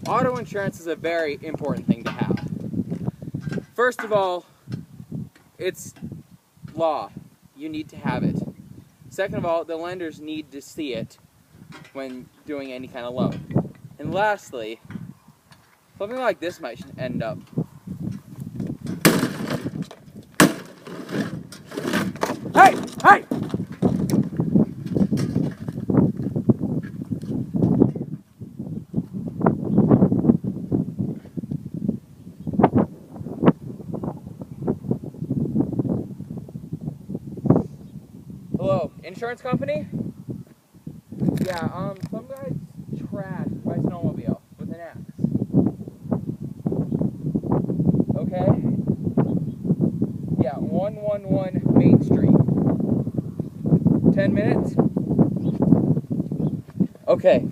Auto insurance is a very important thing to have. First of all, it's law. You need to have it. Second of all, the lenders need to see it when doing any kind of loan. And lastly, something like this might end up. Hey! Hey! Hello, insurance company? Yeah, some guy's trashed my snowmobile with an axe. Okay? Yeah, 111 Main Street. 10 minutes? Okay.